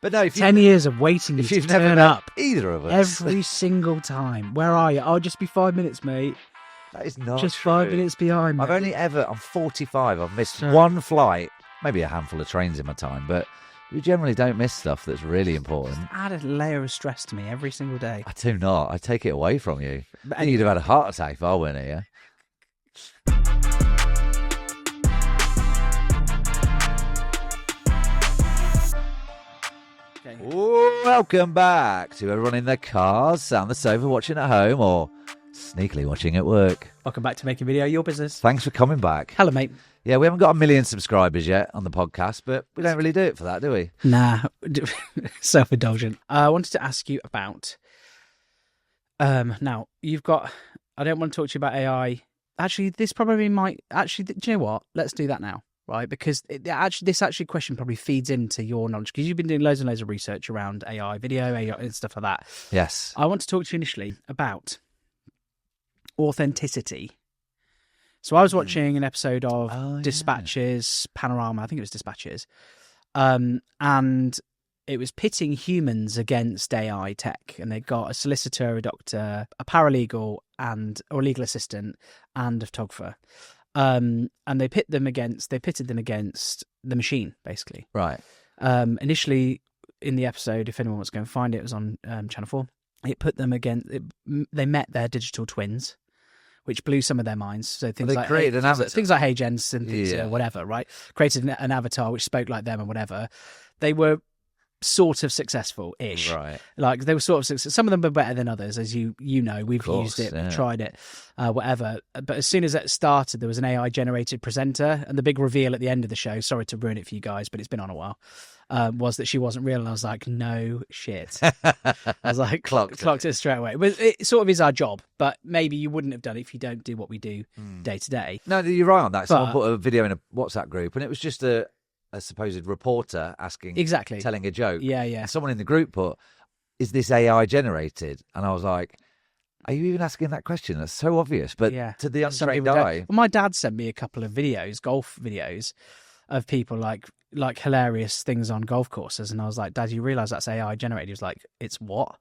But no, if 10 years of waiting you if to you've never turn met up either of us, every single time. Where are you? Oh, just be 5 minutes, mate. that is not Just true. 5 minutes behind me. I'm 45. I've missed one flight, maybe a handful of trains in my time, but you generally don't miss stuff that's really important. Add a layer of stress to me every single day. I do not. I take it away from you. But I think you'd have had a heart attack if I weren't here. Okay. Welcome back to everyone in their cars, sat on the sofa watching at home, or sneakily watching at work. Welcome back to Making Video Your Business. Thanks for coming back. Hello, mate. Yeah, we haven't got 1 million subscribers yet on the podcast, but we don't really do it for that, do we? Nah, self-indulgent. I wanted to ask you about... now, you've got... I don't want to talk to you about AI. Actually, this probably might... Actually, do you know what? Let's do that now, right? Because this question probably feeds into your knowledge, because you've been doing loads and loads of research around AI video, AI and stuff like that. Yes. I want to talk to you initially about authenticity. So I was watching an episode of Dispatches, Panorama, I think it was Dispatches, and it was pitting humans against AI tech, and they got a solicitor, a doctor, a paralegal, or a legal assistant, and a photographer, and they pitted them against the machine, basically. Right. Initially, in the episode, if anyone wants to go and find it, it was on Channel 4. It put them against. They met their digital twins, which blew some of their minds. So things like created an avatar. Things like Hey Gents and things, whatever, right? Created an avatar which spoke like them and whatever. They were sort of successful-ish. Right. Like they were sort of successful. Some of them were better than others, as you know. We've used it, tried it, whatever. But as soon as it started, there was an AI-generated presenter, and the big reveal at the end of the show, sorry to ruin it for you guys, but it's been on a while, was that she wasn't real. And I was like, no shit. I was like, clocked it straight away. But it sort of is our job, but maybe you wouldn't have done it if you don't do what we do day to day. No, you're right on that. Someone put a video in a WhatsApp group, and it was just a supposed reporter asking, telling a joke. Yeah. And someone in the group put, "Is this AI generated?" And I was like, "Are you even asking that question? That's so obvious." But to the untrained eye, well, my dad sent me a couple of videos, golf videos, of people like hilarious things on golf courses, and I was like, "Dad, you realise that's AI generated?" He was like, "It's what?"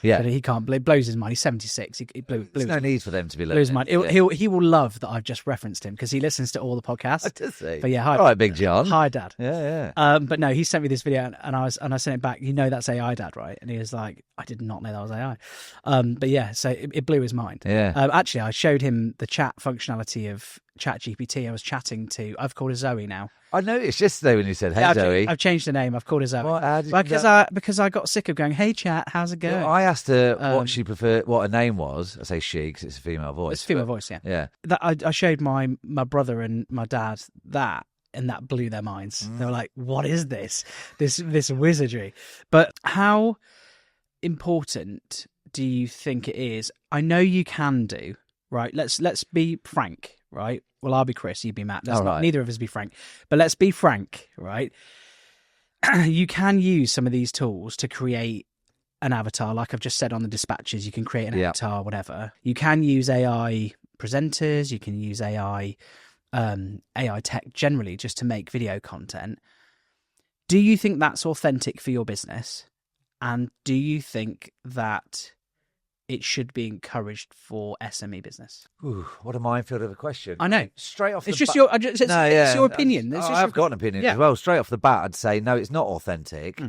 Yeah, but he can't. It blows his mind. He's 76. There's no need for them to be. Blew his mind. He will love that I've just referenced him because he listens to all the podcasts. Does he? But yeah, hi, all right, Big John. Hi, Dad. Yeah. But no, he sent me this video, and I sent it back. You know that's AI, Dad, right? And he was like, I did not know that was AI. But yeah, so it blew his mind. Yeah. Actually, I showed him the chat functionality of ChatGPT. I was chatting to. I've called her Zoe now. I noticed yesterday when you said, "Hey, Zoe." I've changed the name. I've called her Zoe. What, because I got sick of going, "Hey, chat, how's it going?" Well, I asked her what she preferred, what her name was. I say she because it's a female voice. It's a female voice, yeah. Yeah. I showed my brother and my dad that, and that blew their minds. They were like, "What is this? This wizardry?" But how important do you think it is? I know you can do, right? Let's be frank, right? Well, I'll be Chris, you be Matt. Neither of us be Frank. But let's be frank, right? You can use some of these tools to create an avatar, like I've just said on the Dispatches. You can create an avatar, whatever. You can use AI presenters. You can use AI tech generally just to make video content. Do you think that's authentic for your business? And do you think that it should be encouraged for SME business? Ooh, what a minefield of a question. I know. Straight off it's the just your it's your opinion. I've got an opinion as well. Straight off the bat, I'd say no, it's not authentic.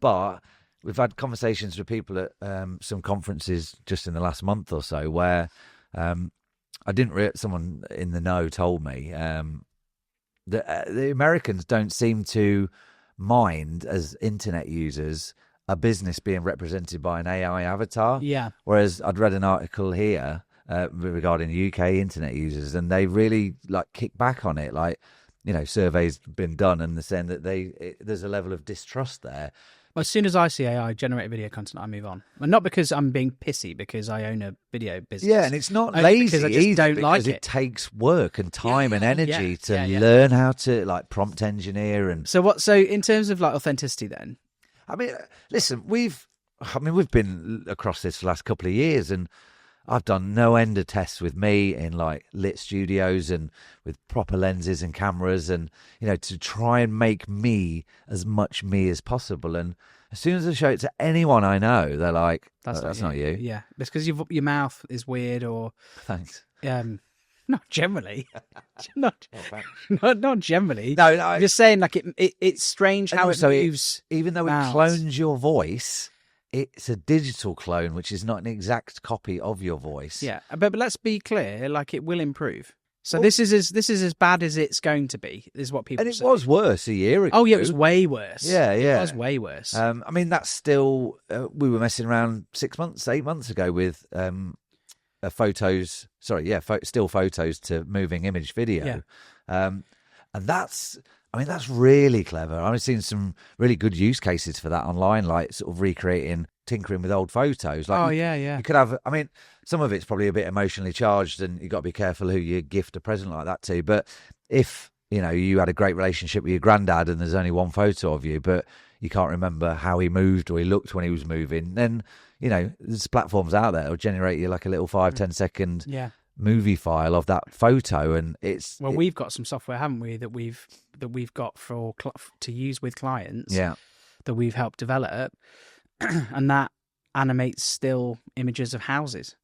But we've had conversations with people at some conferences just in the last month or so where I didn't. Someone in the know told me that the Americans don't seem to mind, as internet users, a business being represented by an AI avatar. Yeah. Whereas I'd read an article here regarding UK internet users, and they really kick back on it. Surveys been done, and they're saying that there's a level of distrust there. Well, as soon as I see AI generated video content, I move on. And not because I'm being pissy, because I own a video business. Yeah, and it's not lazy because I just don't like it takes work and time and energy to learn how to prompt engineer and. So in terms of authenticity, then. I mean, listen, we've been across this for the last couple of years, and I've done no end of tests with me in like lit studios and with proper lenses and cameras, and to try and make me as much me as possible. And as soon as I show it to anyone I know, they're like, "That's not you." Yeah, it's because your mouth is weird, or Thanks. Not generally, not thanks. not generally. No, I'm just saying, like it's strange how it moves. Even though it clones your voice, it's a digital clone, which is not an exact copy of your voice. Yeah, but let's be clear, like it will improve. So this is as bad as it's going to be, is what people say. And it was worse a year ago. Oh yeah, it was way worse. Yeah. It was way worse. I mean, that's still we were messing around 8 months ago with still photos to moving image video. Yeah. And that's really clever. I've seen some really good use cases for that online, like sort of tinkering with old photos. Like you could have, some of it's probably a bit emotionally charged, and you've got to be careful who you gift a present like that to. But if, you had a great relationship with your granddad and there's only one photo of you, but you can't remember how he moved or he looked when he was moving, then, there's platforms out there that will generate you like a little 5-10 second movie file of that photo. And we've got some software, haven't we, that we've got to use with clients that we've helped develop, and that animates still images of houses.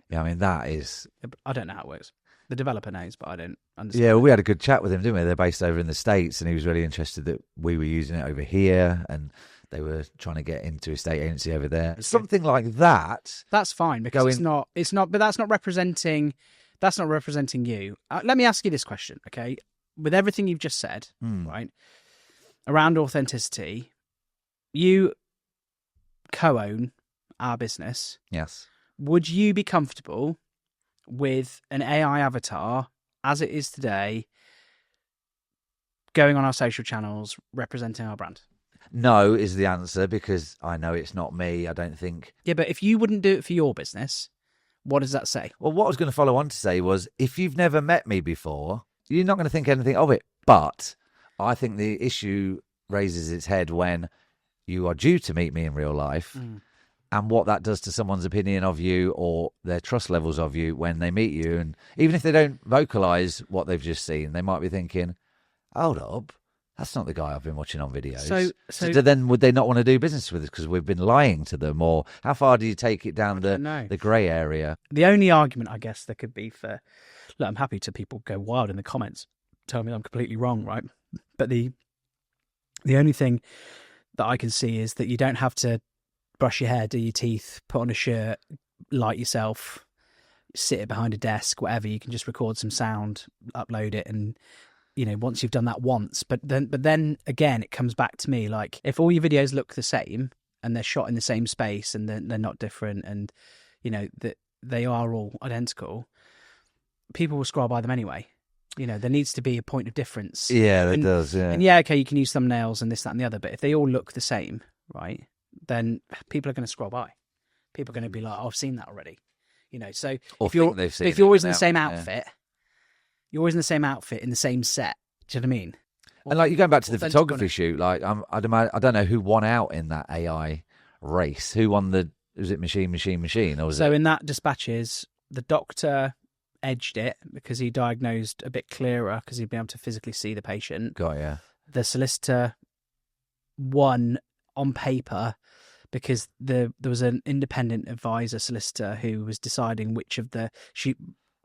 Yeah, that is... I don't know how it works. The developer knows, but I don't understand. Yeah, well, we had a good chat with him, didn't we? They're based over in the States, and he was really interested that we were using it over here, and they were trying to get into a state agency over there. Something like that. That's fine, because it's not, but that's not representing you. Let me ask you this question, okay? With everything you've just said, right, around authenticity, you co-own our business. Yes. Would you be comfortable with an AI avatar as it is today going on our social channels representing our brand? No is the answer, because I know it's not me. I don't think. Yeah, but if you wouldn't do it for your business, what does that say? Well, what I was going to follow on to say was, if you've never met me before, you're not going to think anything of it. But I think the issue raises its head when you are due to meet me in real life, and what that does to someone's opinion of you or their trust levels of you when they meet you. And even if they don't vocalize what they've just seen, they might be thinking, hold up, that's not the guy I've been watching on videos. So then would they not want to do business with us because we've been lying to them? Or how far do you take it down the grey area? The only argument, I guess, there could be for... Look, I'm happy to people go wild in the comments, tell me I'm completely wrong, right? But the only thing that I can see is that you don't have to brush your hair, do your teeth, put on a shirt, light yourself, sit it behind a desk, whatever. You can just record some sound, upload it, and once you've done that once. But then again, it comes back to me, like, if all your videos look the same and they're shot in the same space and they're not different, and that they are all identical, people will scroll by them anyway. There needs to be a point of difference. Yeah, it does. Yeah, and okay, you can use thumbnails and this, that, and the other, but if they all look the same, right, then people are going to scroll by. People are going to be like, "Oh, I've seen that already." So if you're always in the same outfit, you're always in the same outfit in the same set. Do you know what I mean? And like, you're going back to the photography shoot. Like, I don't know who won out in that AI race. Who won was it machine, or was it? So in that dispatches, the doctor edged it because he diagnosed a bit clearer because he'd be able to physically see the patient. Got ya. The solicitor won on paper because there was an independent advisor solicitor who was deciding which of she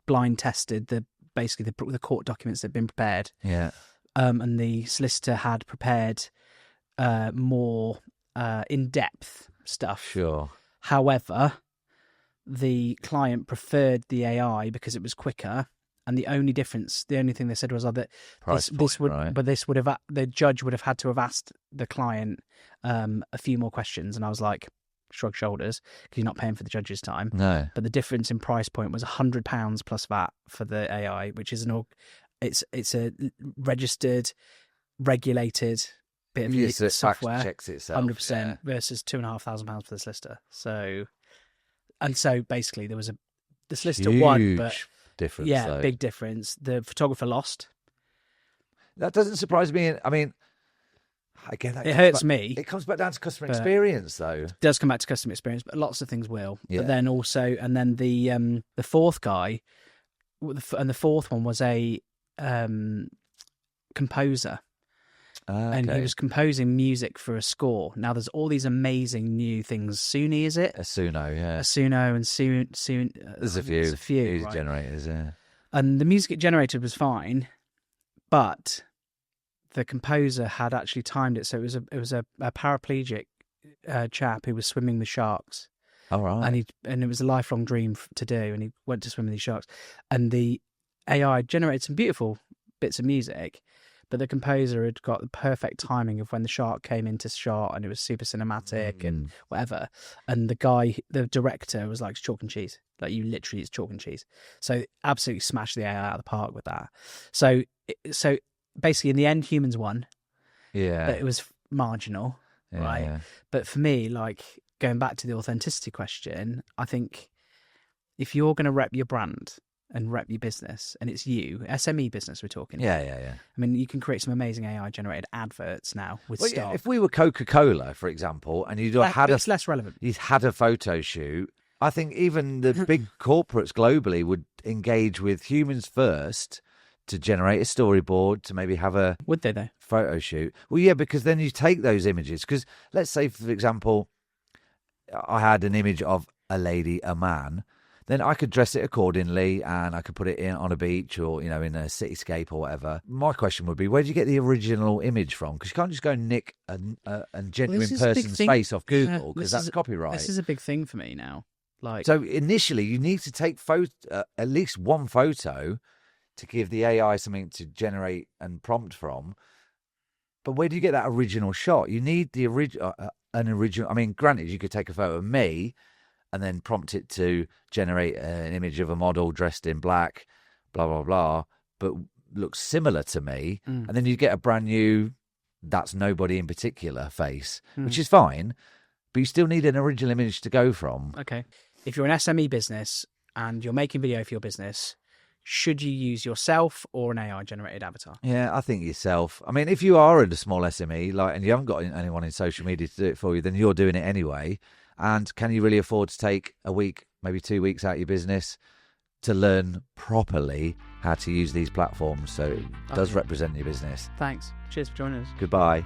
blind tested basically the court documents that had been prepared. Yeah. And the solicitor had prepared more in-depth stuff. Sure. However, the client preferred the AI because it was quicker, and the only thing they said was that the judge would have had to have asked the client a few more questions, and I was like, shrug shoulders, because you're not paying for the judge's time. No. But the difference in price point was £100 plus VAT for the AI, which is it's a registered, regulated bit of software. Checks itself, 100% versus £2,500 for the solicitor. So basically there was the solicitor won, but difference. Yeah, though. Big difference. The photographer lost. That doesn't surprise me. I mean, Again, that It comes hurts back- me. It comes back down to customer But- experience, though. It does come back to customer experience, but lots of things will. Yeah. But then also, and then the fourth guy, and the fourth one was a composer. And he was composing music for a score. Now, there's all these amazing new things. Suni, is it? Asuno, yeah. Asuno and Soon. There's a few. There's a few. Music Right? generators, yeah. And the music it generated was fine, but the composer had actually timed it. So it was a paraplegic chap who was swimming with sharks. All right. And it was a lifelong dream to do. And he went to swim with these sharks. And the AI generated some beautiful bits of music. But the composer had got the perfect timing of when the shark came into shot, and it was super cinematic and whatever. And the director was like, it's chalk and cheese. Like, you literally, it's chalk and cheese. So absolutely smashed the AI out of the park with that. So basically, in the end, humans won. Yeah. But it was marginal, Yeah, right? yeah. But for me, like, going back to the authenticity question, I think if you're going to rep your brand and rep your business, and it's you, SME business we're talking. Yeah. I mean, you can create some amazing AI-generated adverts now with Well, stock. if we were Coca-Cola, for example, and It's less relevant. you'd had a photo shoot, I think even the big corporates globally would engage with humans first to generate a storyboard, to maybe have a Would they, though? photo shoot. Well, yeah, because then you take those images. Because let's say, for example, I had an image of a lady, a man. Then I could dress it accordingly, and I could put it in on a beach or, in a cityscape or whatever. My question would be, where do you get the original image from? Because you can't just go and nick a genuine this is a big person's thing. face off Google, because This that's is- copyright. This is a big thing for me now. Like, So initially, you need to take at least one photo to give the AI something to generate and prompt from. But where do you get that original shot? You need the original. I mean, granted, you could take a photo of me and then prompt it to generate an image of a model dressed in black, blah, blah, blah, but looks similar to me. And then you get a brand new, that's nobody in particular face, which is fine, but you still need an original image to go from. okay, if you're an SME business and you're making video for your business, should you use yourself or an AI-generated avatar? Yeah, I think yourself. I mean, if you are in a small SME, and you haven't got anyone in social media to do it for you, then you're doing it anyway. And can you really afford to take a week, maybe 2 weeks out of your business to learn properly how to use these platforms so it does represent your business? Thanks. Cheers for joining us. Goodbye.